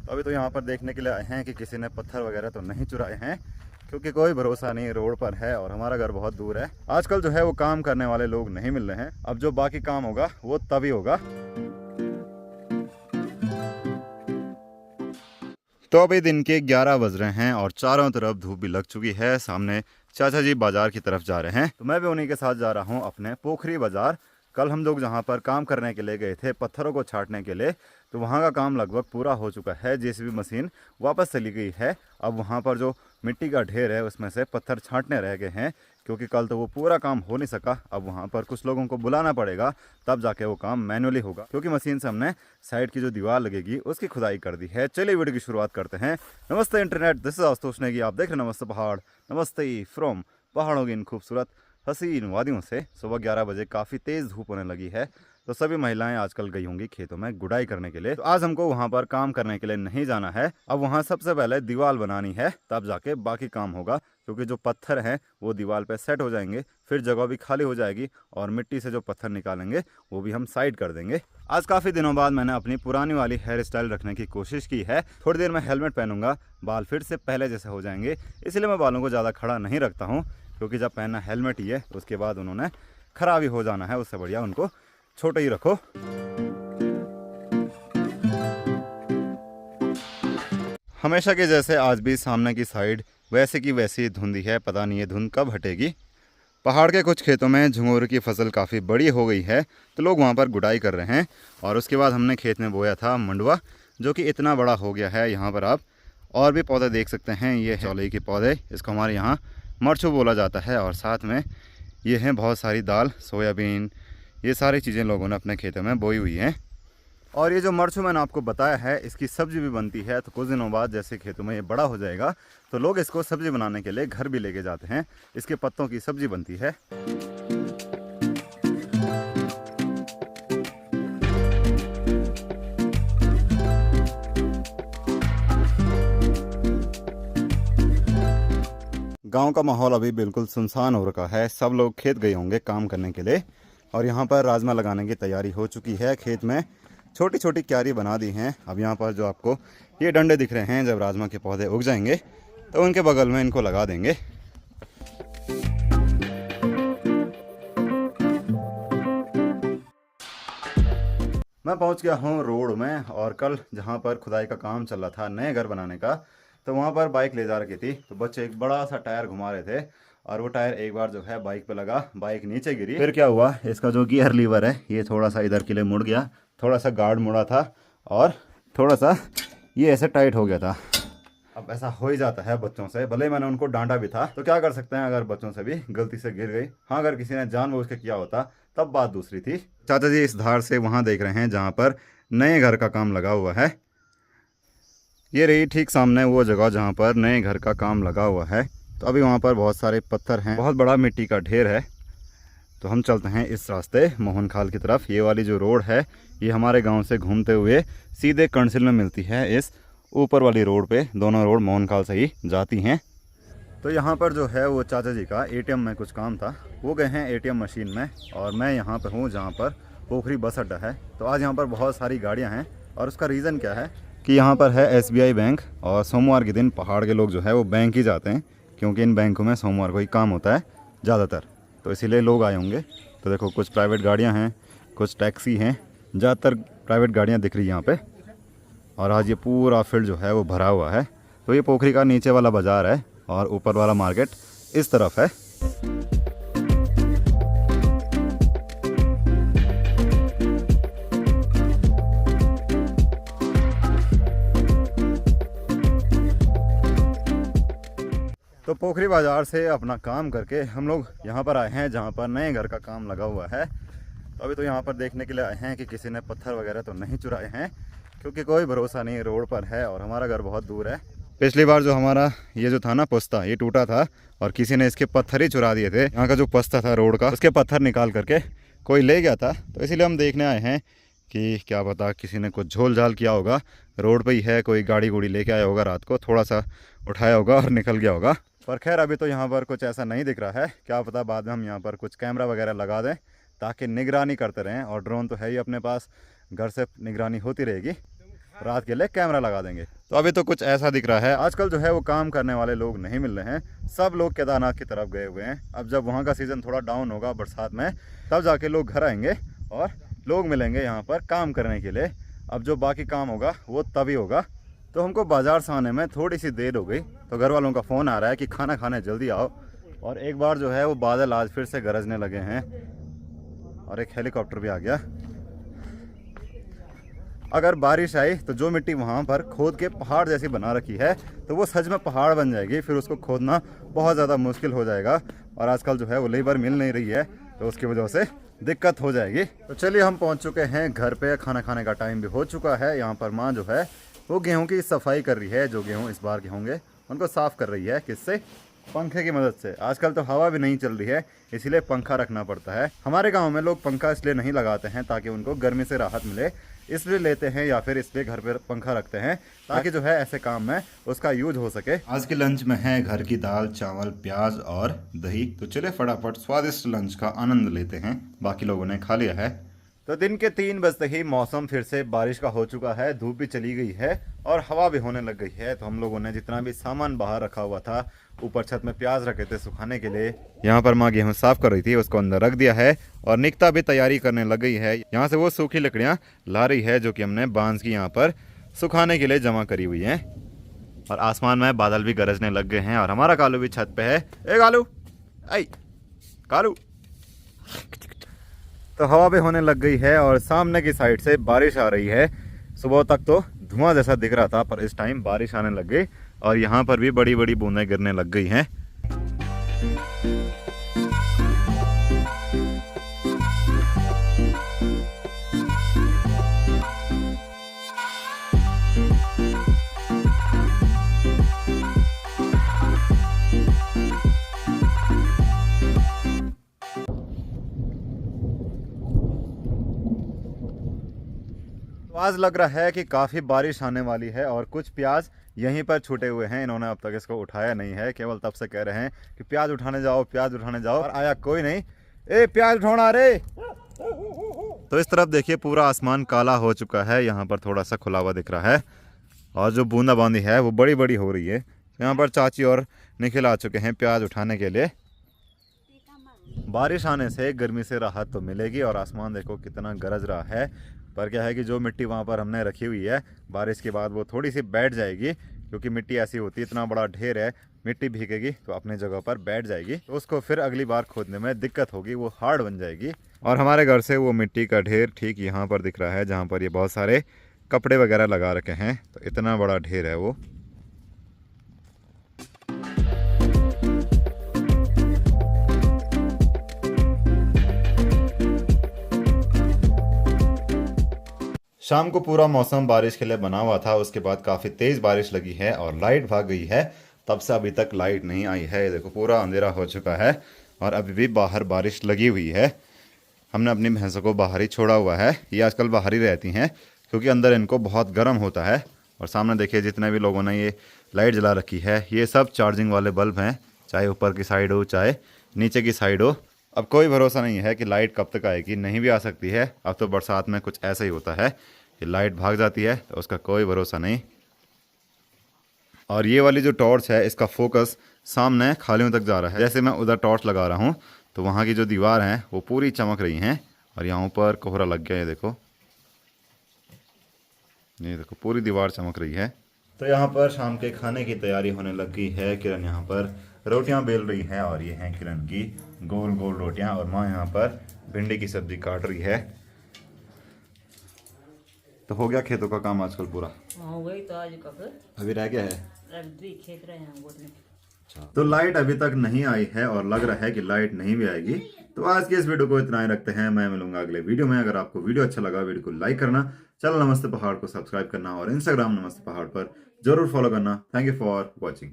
तो अभी तो यहाँ पर देखने के लिए आए हैं कि किसी ने पत्थर वगैरह तो नहीं चुराए हैं, क्योंकि कोई भरोसा नहीं, रोड पर है और हमारा घर बहुत दूर है। आजकल जो है वो काम करने वाले लोग नहीं मिल रहे हैं। अब जो बाकी काम होगा वो तभी होगा। तो अभी दिन के 11 बज रहे हैं और चारों तरफ धूप भी लग चुकी है। सामने चाचा जी बाजार की तरफ जा रहे हैं, तो मैं भी उन्हीं के साथ जा रहा हूँ अपने पोखरी बाजार। कल हम लोग जहाँ पर काम करने के लिए गए थे, पत्थरों को छांटने के लिए, तो वहाँ का काम लगभग पूरा हो चुका है। जेसीबी मशीन वापस चली गई है। अब वहाँ पर जो मिट्टी का ढेर है उसमें से पत्थर छांटने रह गए हैं, क्योंकि कल तो वो पूरा काम हो नहीं सका। अब वहाँ पर कुछ लोगों को बुलाना पड़ेगा, तब जाके वो काम मैनुअली होगा, क्योंकि मशीन से हमने साइड की जो दीवार लगेगी उसकी खुदाई कर दी है। चलिए वीडियो की शुरुआत करते हैं। नमस्ते internet, this is Ashutosh Negi. आप देख रहे हैं नमस्ते पहाड़। नमस्ते फ्रॉम पहाड़ों की इन खूबसूरत हसीन वादियों से। सुबह 11 बजे काफ़ी तेज़ धूप होने लगी है, तो सभी महिलाएं आजकल गई होंगी खेतों में गुड़ाई करने के लिए। तो आज हमको वहां पर काम करने के लिए नहीं जाना है। अब वहां सबसे पहले दीवार बनानी है, तब जाके बाकी काम होगा, क्योंकि जो पत्थर हैं वो दीवार पे सेट हो जाएंगे, फिर जगह भी खाली हो जाएगी और मिट्टी से जो पत्थर निकालेंगे वो भी हम साइड कर देंगे। आज काफ़ी दिनों बाद मैंने अपनी पुरानी वाली हेयर स्टाइल रखने की कोशिश की है। थोड़ी देर में हेलमेट पहनूंगा, बाल फिर से पहले जैसे हो जाएंगे, इसलिए मैं बालों को ज़्यादा खड़ा नहीं रखता हूँ, क्योंकि जब पहनना हेलमेट ही है उसके बाद उन्होंने खराब ही हो जाना है। उससे बढ़िया उनको छोटे ही रखो। हमेशा के जैसे आज भी सामने की साइड वैसे की वैसी धुंधी है, पता नहीं ये धुंध कब हटेगी। पहाड़ के कुछ खेतों में झंगोर की फसल काफ़ी बड़ी हो गई है, तो लोग वहाँ पर गुड़ाई कर रहे हैं। और उसके बाद हमने खेत में बोया था मंडुआ, जो कि इतना बड़ा हो गया है। यहाँ पर आप और भी पौधे देख सकते हैं, ये चौलाई के पौधे, इसको हमारे यहाँ मरचू बोला जाता है। और साथ में ये हैं बहुत सारी दाल, सोयाबीन, ये सारी चीज़ें लोगों ने अपने खेतों में बोई हुई हैं। और ये जो मरचू मैंने आपको बताया है, इसकी सब्ज़ी भी बनती है। तो कुछ दिनों बाद जैसे खेतों में ये बड़ा हो जाएगा, तो लोग इसको सब्ज़ी बनाने के लिए घर भी लेके जाते हैं। इसके पत्तों की सब्ज़ी बनती है। गांव का माहौल अभी बिल्कुल सुनसान हो रखा है। सब लोग खेत गए होंगे काम करने के लिए, और यहाँ पर राजमा लगाने की तैयारी हो चुकी है। खेत में छोटी छोटी क्यारी बना दी हैं। अब यहाँ पर जो आपको ये डंडे दिख रहे हैं, जब राजमा के पौधे उग जाएंगे तो उनके बगल में इनको लगा देंगे। मैं पहुँच गया हूँ रोड में, और कल जहाँ पर खुदाई का काम चल रहा था नए घर बनाने का, तो वहाँ पर बाइक ले जा रखी थी। तो बच्चे एक बड़ा सा टायर घुमा रहे थे, और वो टायर एक बार जो है बाइक पे लगा, बाइक नीचे गिरी। फिर क्या हुआ, इसका जो गियर लीवर है ये थोड़ा सा इधर के लिए मुड़ गया, थोड़ा सा गार्ड मुड़ा था, और थोड़ा सा ये ऐसे टाइट हो गया था। अब ऐसा हो ही जाता है बच्चों से, भले ही मैंने उनको डांटा भी था, तो क्या कर सकते हैं अगर बच्चों से भी गलती से गिर गई। हाँ, अगर किसी ने जानबूझ के किया होता तब बात दूसरी थी। चाचा जी इस धार से वहाँ देख रहे हैं जहाँ पर नए घर का काम लगा हुआ है। ये रही ठीक सामने वो जगह जहाँ पर नए घर का काम लगा हुआ है। तो अभी वहाँ पर बहुत सारे पत्थर हैं, बहुत बड़ा मिट्टी का ढेर है। तो हम चलते हैं इस रास्ते मोहन खाल की तरफ। ये वाली जो रोड है ये हमारे गांव से घूमते हुए सीधे कणसिल में मिलती है। इस ऊपर वाली रोड पे दोनों रोड मोहन खाल से ही जाती हैं। तो यहाँ पर जो है वो चाचा जी का एटीएम में कुछ काम था, वो गए हैं एटीएम मशीन में, और मैं यहाँ पर हूँ जहाँ पर पोखरी बस अड्डा है। तो आज यहाँ पर बहुत सारी गाड़ियाँ हैं, और उसका रीज़न क्या है कि यहाँ पर है SBI बैंक, और सोमवार के दिन पहाड़ के लोग जो है वो बैंक ही जाते हैं, क्योंकि इन बैंकों में सोमवार को ही काम होता है ज़्यादातर, तो इसीलिए लोग आए होंगे। तो देखो कुछ प्राइवेट गाड़ियाँ हैं, कुछ टैक्सी हैं, ज़्यादातर प्राइवेट गाड़ियाँ दिख रही हैं यहाँ पे। और आज ये पूरा फील्ड जो है वो भरा हुआ है। तो ये पोखरी का नीचे वाला बाज़ार है, और ऊपर वाला मार्केट इस तरफ है। तो पोखरी बाज़ार से अपना काम करके हम लोग यहाँ पर आए हैं जहाँ पर नए घर का काम लगा हुआ है। तो अभी तो यहाँ पर देखने के लिए आए हैं कि किसी ने पत्थर वगैरह तो नहीं चुराए हैं, क्योंकि कोई भरोसा नहीं, रोड पर है और हमारा घर बहुत दूर है। पिछली बार जो हमारा ये जो था ना पुस्ता, ये टूटा था, और किसी ने इसके पत्थर ही चुरा दिए थे। यहाँ का जो पुस्ता था रोड का, उसके पत्थर निकाल करके कोई ले गया था। तो इसीलिए हम देखने आए हैं कि क्या पता किसी ने कुछ झोल झाल किया होगा, रोड पर ही है, कोई गाड़ी गुड़ी लेके आया होगा, रात को थोड़ा सा उठाया होगा और निकल गया होगा। पर खैर अभी तो यहाँ पर कुछ ऐसा नहीं दिख रहा है। क्या पता बाद में हम यहाँ पर कुछ कैमरा वगैरह लगा दें, ताकि निगरानी करते रहें। और ड्रोन तो है ही अपने पास, घर से निगरानी होती रहेगी। रात के लिए कैमरा लगा देंगे। तो अभी तो कुछ ऐसा दिख रहा है। आजकल जो है वो काम करने वाले लोग नहीं मिल रहे हैं, सब लोग केदारनाथ की तरफ गए हुए हैं। अब जब वहाँ का सीज़न थोड़ा डाउन होगा बरसात में, तब जाके लोग घर आएंगे और लोग मिलेंगे यहाँ पर काम करने के लिए। अब जो बाकी काम होगा वो तभी होगा। तो हमको बाज़ार से आने में थोड़ी सी देर हो गई, तो घर वालों का फ़ोन आ रहा है कि खाना खाने जल्दी आओ। और एक बार जो है वो बादल आज फिर से गरजने लगे हैं और एक हेलीकॉप्टर भी आ गया। अगर बारिश आई तो जो मिट्टी वहाँ पर खोद के पहाड़ जैसी बना रखी है, तो वो सच में पहाड़ बन जाएगी। फिर उसको खोदना बहुत ज़्यादा मुश्किल हो जाएगा और आजकल जो है वो लेबर मिल नहीं रही है, तो उसकी वजह से दिक्कत हो जाएगी। तो चलिए हम पहुँच चुके हैं घर पे, खाना खाने का टाइम भी हो चुका है। यहाँ पर माँ जो है वो गेहूँ की सफाई कर रही है। जो गेहूँ इस बार के होंगे उनको साफ़ कर रही है। किससे? पंखे की मदद से। आजकल तो हवा भी नहीं चल रही है, इसीलिए पंखा रखना पड़ता है। हमारे गांव में लोग पंखा इसलिए नहीं लगाते हैं ताकि उनको गर्मी से राहत मिले, इसलिए लेते हैं, या फिर इसलिए घर पर पंखा रखते हैं ताकि जो है ऐसे काम में उसका यूज हो सके। आज के लंच में है घर की दाल, चावल, प्याज और दही। तो चले फटाफट स्वादिष्ट लंच का आनंद लेते हैं। बाकी लोगों ने खा लिया है। तो दिन के 3 बजते ही मौसम फिर से बारिश का हो चुका है, धूप भी चली गई है और हवा भी होने लग गई है। तो हम लोगों ने जितना भी सामान बाहर रखा हुआ था, ऊपर छत में प्याज रखे थे सुखाने के लिए, यहाँ पर माँ गेहूँ साफ कर रही थी, उसको अंदर रख दिया है। और निकिता भी तैयारी करने लग गई है। यहाँ से वो सूखी लकड़ियाँ ला रही है जो कि हमने बांस की यहाँ पर सुखाने के लिए जमा करी हुई हैं। और आसमान में बादल भी गरजने लग गए हैं और हमारा कालू भी छत पे है। ए कालू, आई कालू। तो हवा भी होने लग गई है और सामने की साइड से बारिश आ रही है। सुबह तक तो धुआं जैसा दिख रहा था, पर इस टाइम बारिश आने लग गई और यहाँ पर भी बड़ी बड़ी बूंदें गिरने लग गई हैं। आज लग रहा है कि काफ़ी बारिश आने वाली है और कुछ प्याज यहीं पर छूटे हुए हैं। इन्होंने अब तक इसको उठाया नहीं है, केवल तब से कह रहे हैं कि प्याज उठाने जाओ, प्याज उठाने जाओ, और आया कोई नहीं। ए प्याज उठाना रे। तो इस तरफ देखिए पूरा आसमान काला हो चुका है, यहाँ पर थोड़ा सा खुला हुआ दिख रहा है और जो बूंदाबांदी है वो बड़ी बड़ी हो रही है। यहाँ पर चाची और निखिल आ चुके हैं प्याज उठाने के लिए। बारिश आने से गर्मी से राहत तो मिलेगी और आसमान देखो कितना गरज रहा है। पर क्या है कि जो मिट्टी वहाँ पर हमने रखी हुई है, बारिश के बाद वो थोड़ी सी बैठ जाएगी, क्योंकि मिट्टी ऐसी होती है, इतना बड़ा ढेर है, मिट्टी भीगेगी तो अपने जगह पर बैठ जाएगी, तो उसको फिर अगली बार खोदने में दिक्कत होगी, वो हार्ड बन जाएगी। और हमारे घर से वो मिट्टी का ढेर ठीक यहाँ पर दिख रहा है, जहाँ पर ये बहुत सारे कपड़े वगैरह लगा रखे हैं। तो इतना बड़ा ढेर है वो। शाम को पूरा मौसम बारिश के लिए बना हुआ था, उसके बाद काफ़ी तेज़ बारिश लगी है और लाइट भाग गई है। तब से अभी तक लाइट नहीं आई है। देखो पूरा अंधेरा हो चुका है और अभी भी बाहर बारिश लगी हुई है। हमने अपनी भैंसों को बाहर ही छोड़ा हुआ है, ये आजकल बाहर ही रहती हैं क्योंकि अंदर इनको बहुत गर्म होता है। और सामने देखिए जितने भी लोगों ने ये लाइट जला रखी है, ये सब चार्जिंग वाले बल्ब हैं, चाहे ऊपर की साइड हो चाहे नीचे की साइड हो। अब कोई भरोसा नहीं है कि लाइट कब तक आएगी, नहीं भी आ सकती है। अब तो बरसात में कुछ ऐसा ही होता है कि लाइट भाग जाती है, तो उसका कोई भरोसा नहीं। और ये वाली जो टॉर्च है, इसका फोकस सामने खालियों तक जा रहा है। जैसे मैं उधर टॉर्च लगा रहा हूँ तो वहाँ की जो दीवार हैं वो पूरी चमक रही हैं और यहाँ पर कोहरा लग गया है। ये देखो पूरी दीवार चमक रही है। तो यहाँ पर शाम के खाने की तैयारी होने लग गई है। किरण यहाँ पर रोटियाँ बेल रही है और ये हैं किरण की गोल गोल रोटियाँ, और माँ यहाँ पर भिंडी की सब्जी काट रही है। तो हो गया खेतों का काम आजकल पूरा? हो गई। तो आज का फिर अभी रह गया है? खेत रहे हैं गोद में। अच्छा, तो लाइट अभी तक नहीं आई है और लग रहा है कि लाइट नहीं भी आएगी। तो आज के इस वीडियो को इतना ही रखते हैं। मैं मिलूंगा अगले वीडियो में। अगर आपको वीडियो अच्छा लगा, वीडियो को लाइक करना, चैनल नमस्ते पहाड़ को सब्सक्राइब करना और इंस्टाग्राम नमस्ते पहाड़ पर जरूर फॉलो करना। Thank you for watching.